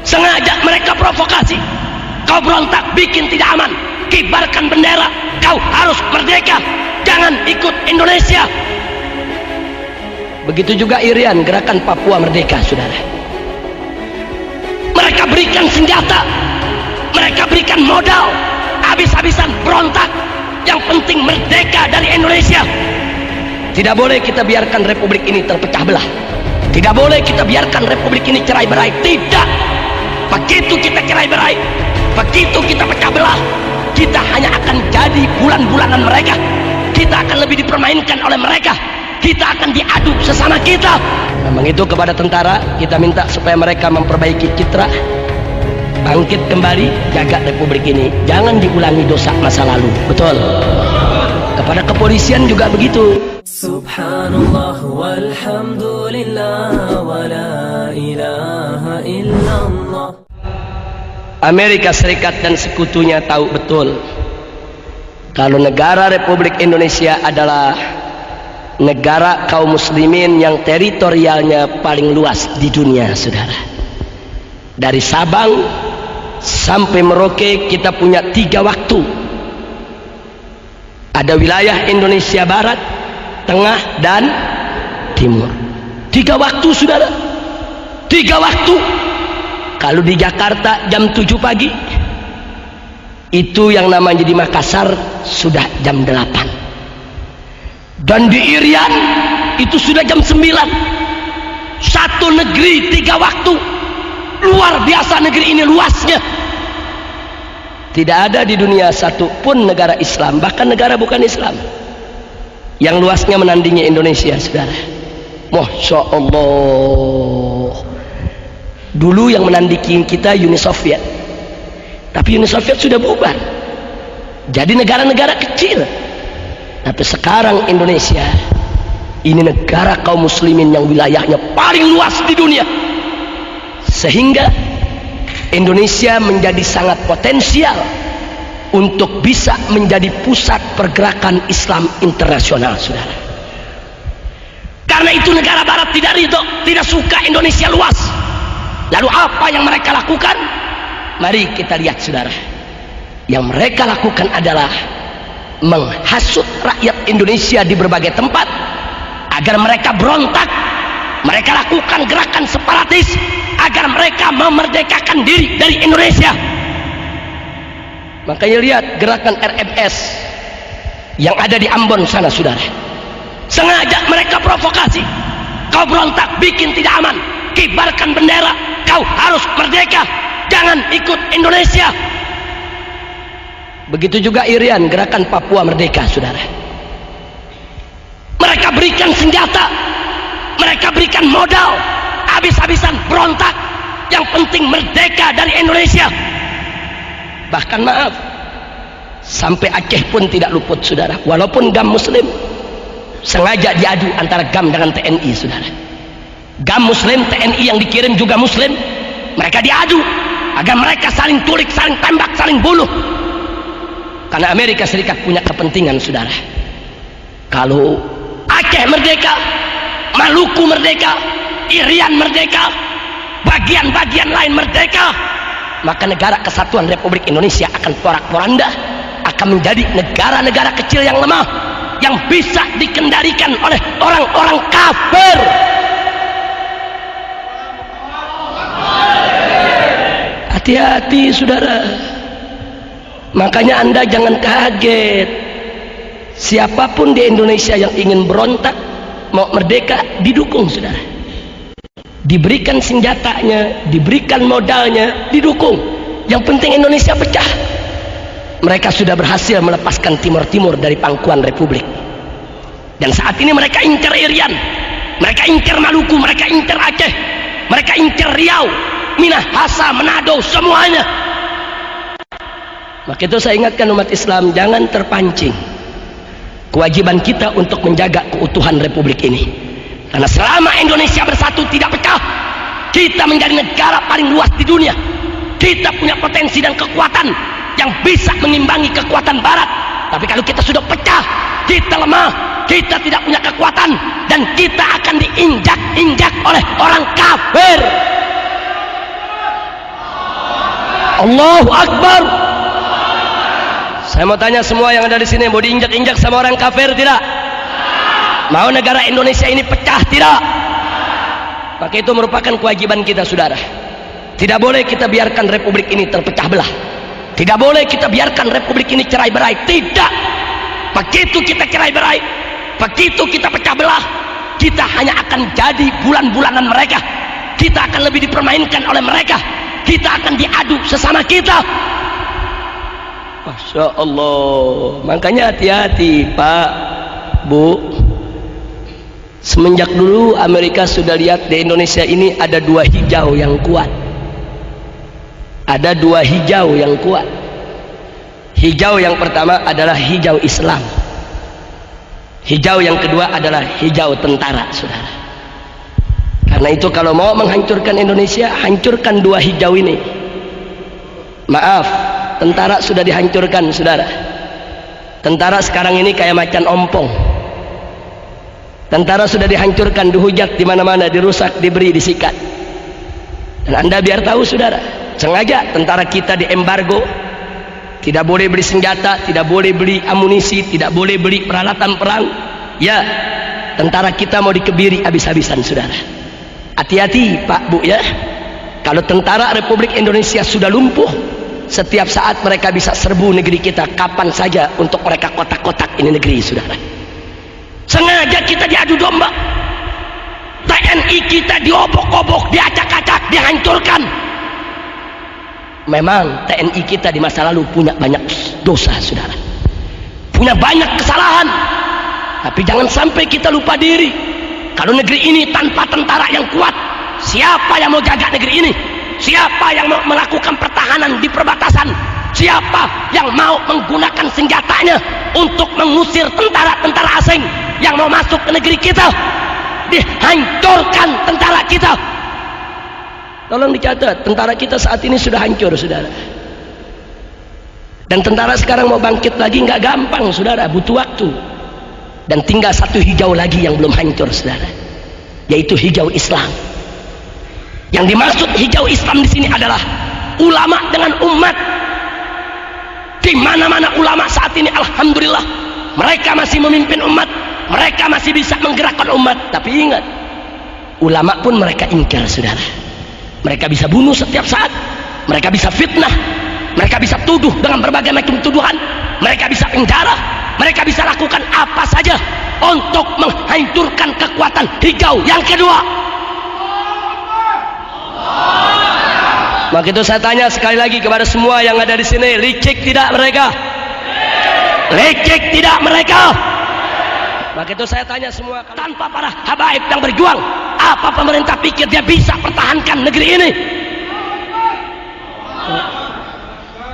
Sengaja mereka provokasi. Kau berontak, bikin tidak aman, kibarkan bendera, kau harus merdeka, jangan ikut Indonesia. Begitu juga Irian, gerakan Papua Merdeka, saudara. Mereka berikan senjata, mereka berikan modal, habis-habisan berontak. Yang penting merdeka dari Indonesia. Tidak boleh kita biarkan republik ini terpecah belah. Tidak boleh kita biarkan republik ini cerai-berai. Tidak. Begitu kita cerai-berai, begitu kita pecah belah, kita hanya akan jadi bulan-bulanan mereka. Kita akan lebih dipermainkan oleh mereka. Kita akan diadu sesama kita. Memang itu kepada tentara kita minta supaya mereka memperbaiki citra, bangkit kembali, jaga republik ini, jangan diulangi dosa masa lalu. Betul. Kepada kepolisian juga begitu. Subhanallah walhamdulillah wa la ilaha illallah. Amerika Serikat dan sekutunya tahu betul kalau negara Republik Indonesia adalah negara kaum muslimin yang teritorialnya paling luas di dunia, saudara. Dari Sabang sampai Merauke kita punya 3 waktu. Ada wilayah Indonesia Barat, Tengah, dan Timur. 3 waktu, saudara. 3 waktu. Kalau di Jakarta jam 7 pagi, itu yang namanya di Makassar sudah jam 8. Dan di Irian itu sudah jam 9. Satu negeri 3 waktu. Luar biasa negeri ini luasnya. Tidak ada di dunia satu pun negara Islam, bahkan negara bukan Islam, yang luasnya menandingi Indonesia, saudara. Masya Allah. Dulu yang menandingi kita Uni Soviet, tapi Uni Soviet sudah bubar jadi negara-negara kecil. Tapi sekarang Indonesia ini negara kaum muslimin yang wilayahnya paling luas di dunia, sehingga Indonesia menjadi sangat potensial untuk bisa menjadi pusat pergerakan Islam internasional, saudara. Karena itu negara barat tidak ridho, tidak suka Indonesia luas. Lalu apa yang mereka lakukan? Mari kita lihat, saudara. Yang mereka lakukan adalah menghasut rakyat Indonesia di berbagai tempat agar mereka berontak. Mereka lakukan gerakan separatis agar mereka memerdekakan diri dari Indonesia. Makanya lihat gerakan RMS yang ada di Ambon sana, saudara. Sengaja mereka provokasi. Kau berontak, bikin tidak aman, kibarkan bendera, kau harus merdeka, jangan ikut Indonesia. Begitu juga Irian, gerakan Papua Merdeka, saudara. Mereka berikan senjata, mereka berikan modal, habis-habisan berontak. Yang penting merdeka dari Indonesia. Bahkan maaf, sampai Aceh pun tidak luput, saudara. Walaupun GAM muslim, sengaja diadu antara GAM dengan TNI, saudara. GAM muslim, TNI yang dikirim juga muslim, mereka diadu agar mereka saling tulik, saling tembak, saling bunuh. Karena Amerika Serikat punya kepentingan, saudara. Kalau Aceh merdeka, Maluku merdeka, Irian merdeka, bagian-bagian lain merdeka, maka negara kesatuan Republik Indonesia akan porak-poranda, akan menjadi negara-negara kecil yang lemah, yang bisa dikendalikan oleh orang-orang kafir. Hati-hati, saudara. Makanya Anda jangan kaget. Siapapun di Indonesia yang ingin berontak, mau merdeka, didukung, saudara. Diberikan senjatanya, diberikan modalnya, didukung. Yang penting Indonesia pecah. Mereka sudah berhasil melepaskan Timur-Timur dari pangkuan Republik. Dan saat ini mereka incar Irian, mereka incar Maluku, mereka incar Aceh, mereka incar Riau, Minahasa, Manado, semuanya. Maka itu saya ingatkan umat Islam, jangan terpancing. Kewajiban kita untuk menjaga keutuhan Republik ini. Karena selama Indonesia bersatu tidak pecah, kita menjadi negara paling luas di dunia. Kita punya potensi dan kekuatan yang bisa mengimbangi kekuatan Barat. Tapi kalau kita sudah pecah, kita lemah, kita tidak punya kekuatan, dan kita akan diinjak-injak oleh orang kafir. Allahu Akbar. Saya mau tanya semua yang ada di sini, mau diinjak-injak sama orang kafir tidak? Mau negara Indonesia ini pecah tidak? Maka itu merupakan kewajiban kita, saudara. Tidak boleh kita biarkan republik ini terpecah belah. Tidak boleh kita biarkan republik ini cerai-berai. Tidak. Begitu kita cerai-berai, begitu kita pecah belah, kita hanya akan jadi bulan-bulanan mereka. Kita akan lebih dipermainkan oleh mereka. Kita akan diadu sesama kita. Masya Allah. Makanya hati-hati Pak, Bu. Semenjak dulu Amerika sudah lihat di Indonesia ini ada dua hijau yang kuat. Ada dua hijau yang kuat. Hijau yang pertama adalah hijau Islam. Hijau yang kedua adalah hijau tentara, saudara. Karena itu kalau mau menghancurkan Indonesia, hancurkan dua hijau ini. Maaf, tentara sudah dihancurkan, saudara. Tentara sekarang ini kayak macan ompong. Tentara sudah dihancurkan, dihujat di mana-mana, dirusak, diberi, disikat. Dan Anda biar tahu, saudara, sengaja tentara kita diembargo. Tidak boleh beli senjata, tidak boleh beli amunisi, tidak boleh beli peralatan perang. Ya, tentara kita mau dikebiri habis-habisan, saudara. Hati-hati Pak, Bu ya. Kalau tentara Republik Indonesia sudah lumpuh, setiap saat mereka bisa serbu negeri kita kapan saja untuk mereka kotak-kotak ini negeri, saudara. Sengaja kita diadu domba. TNI kita diobok-obok, diacak-acak, dihancurkan. Memang TNI kita di masa lalu punya banyak dosa, saudara. Punya banyak kesalahan. Tapi jangan sampai kita lupa diri. Kalau negeri ini tanpa tentara yang kuat, siapa yang mau jaga negeri ini? Siapa yang mau melakukan pertahanan di perbatasan? Siapa yang mau menggunakan senjatanya untuk mengusir tentara-tentara asing yang mau masuk ke negeri kita? Dihancurkan tentara kita. Tolong dicatat, tentara kita saat ini sudah hancur, saudara. Dan tentara sekarang mau bangkit lagi nggak gampang, saudara, butuh waktu. Dan tinggal satu hijau lagi yang belum hancur, saudara, yaitu hijau Islam. Yang dimaksud hijau Islam di sini adalah ulama dengan umat. Di mana-mana ulama saat ini, alhamdulillah, mereka masih memimpin umat, mereka masih bisa menggerakkan umat. Tapi ingat, ulama pun mereka ingkar, saudara. Mereka bisa bunuh setiap saat, mereka bisa fitnah, mereka bisa tuduh dengan berbagai macam tuduhan, mereka bisa penjara, mereka bisa lakukan apa saja untuk menghancurkan kekuatan hijau yang kedua. Maka itu saya tanya sekali lagi kepada semua yang ada di sini, licik tidak mereka? Licik tidak mereka? Maka itu saya tanya semua, tanpa para habaib yang berjuang, apa pemerintah pikir dia bisa pertahankan negeri ini?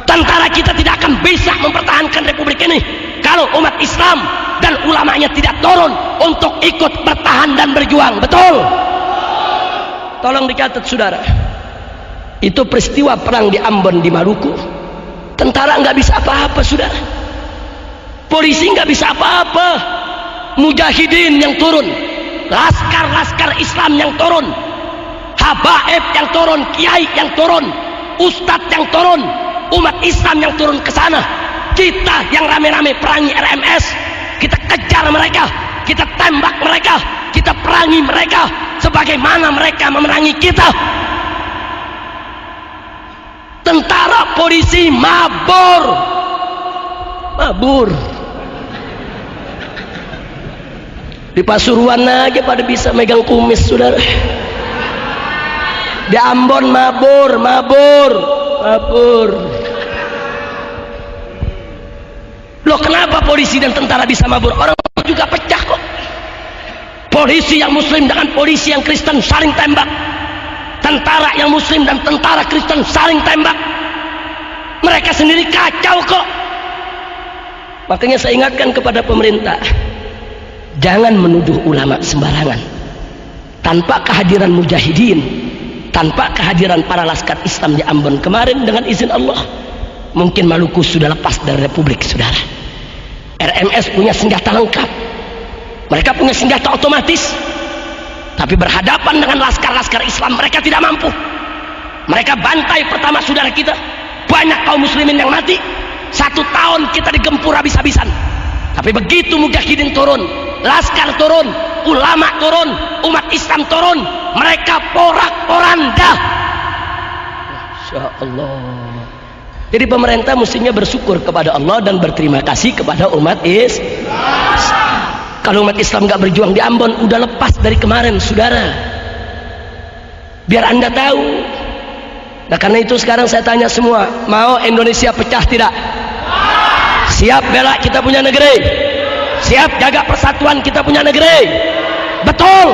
Tentara kita tidak akan bisa mempertahankan republik ini kalau umat Islam dan ulamanya tidak turun untuk ikut bertahan dan berjuang. Betul? Tolong dicatat, saudara. Itu peristiwa perang di Ambon, di Maluku. Tentara nggak bisa apa-apa, saudara. Polisi nggak bisa apa-apa. Mujahidin yang turun, laskar-laskar Islam yang turun, habaib yang turun, kiai yang turun, ustadz yang turun, umat Islam yang turun ke sana. Kita yang rame-rame perangi RMS, kita kejar mereka, kita tembak mereka, kita perangi mereka sebagaimana mereka memerangi kita. Tentara polisi mabur. Di Pasuruan aja pada bisa megang kumis, saudara. Di Ambon mabur. Loh, kenapa polisi dan tentara bisa mabur? Orang juga pecah kok. Polisi yang muslim dengan polisi yang Kristen saling tembak. Tentara yang muslim dan tentara Kristen saling tembak. Mereka sendiri kacau kok. Makanya saya ingatkan kepada pemerintah, jangan menuduh ulama sembarangan. Tanpa kehadiran mujahidin, tanpa kehadiran para laskar Islam di Ambon kemarin, dengan izin Allah, mungkin Maluku sudah lepas dari republik, saudara. RMS punya senjata lengkap, mereka punya senjata otomatis, tapi berhadapan dengan laskar-laskar Islam mereka tidak mampu. Mereka bantai pertama saudara kita, banyak kaum muslimin yang mati. 1 tahun kita digempur habis-habisan. Tapi begitu mujahidin turun, laskar turun, ulama turun, umat Islam turun, mereka porak-poranda. Masya Allah. Jadi pemerintah mestinya bersyukur kepada Allah dan berterima kasih kepada umat Islam. Kalau umat Islam gak berjuang di Ambon, udah lepas dari kemarin, saudara. Biar anda tahu. Nah karena itu sekarang saya tanya semua, mau Indonesia pecah tidak? Siap bela kita punya negeri? Siap jaga persatuan kita punya negeri? Betul.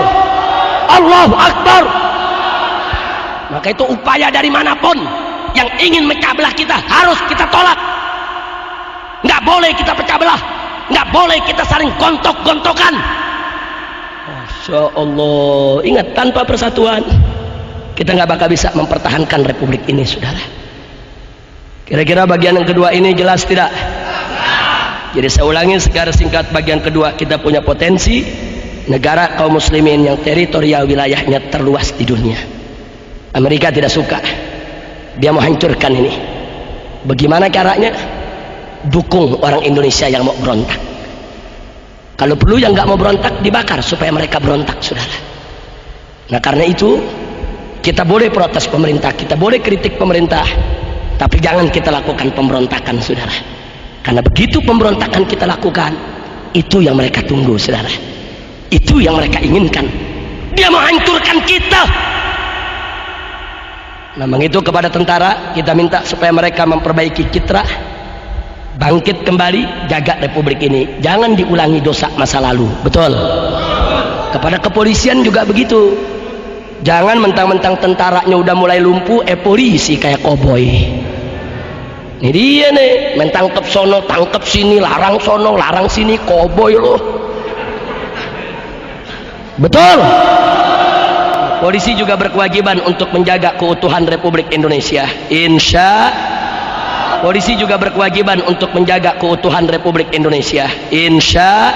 Allahu Akbar. Maka itu upaya dari manapun yang ingin mecah belah kita harus kita tolak. Nggak boleh kita pecah belah, nggak boleh kita saling gontok-gontokan. Masya Allah. Ingat, tanpa persatuan kita nggak bakal bisa mempertahankan republik ini, saudara. Kira-kira bagian yang kedua ini jelas tidak? Jadi saya ulangi secara singkat, bagian kedua, kita punya potensi negara kaum muslimin yang teritorial wilayahnya terluas di dunia. Amerika tidak suka, dia mau hancurkan ini. Bagaimana caranya? Dukung orang Indonesia yang mau berontak. Kalau perlu yang nggak mau berontak dibakar supaya mereka berontak, saudara. Nah karena itu kita boleh protes pemerintah, kita boleh kritik pemerintah, tapi jangan kita lakukan pemberontakan, saudara. Karena begitu pemberontakan kita lakukan, itu yang mereka tunggu, saudara. Itu yang mereka inginkan. Dia mau hancurkan kita. Memang itu kepada tentara kita minta supaya mereka memperbaiki citra, bangkit kembali, jaga republik ini, jangan diulangi dosa masa lalu. Betul. Kepada kepolisian juga begitu, jangan mentang-mentang tentaranya udah mulai lumpuh, polisi kayak koboi. Ini dia nih, main tangkep sono, tangkep sini, larang sono, larang sini, koboi loh. Betul. Polisi juga berkewajiban untuk menjaga keutuhan Republik Indonesia. Insya Polisi juga berkewajiban untuk menjaga keutuhan Republik Indonesia. Insya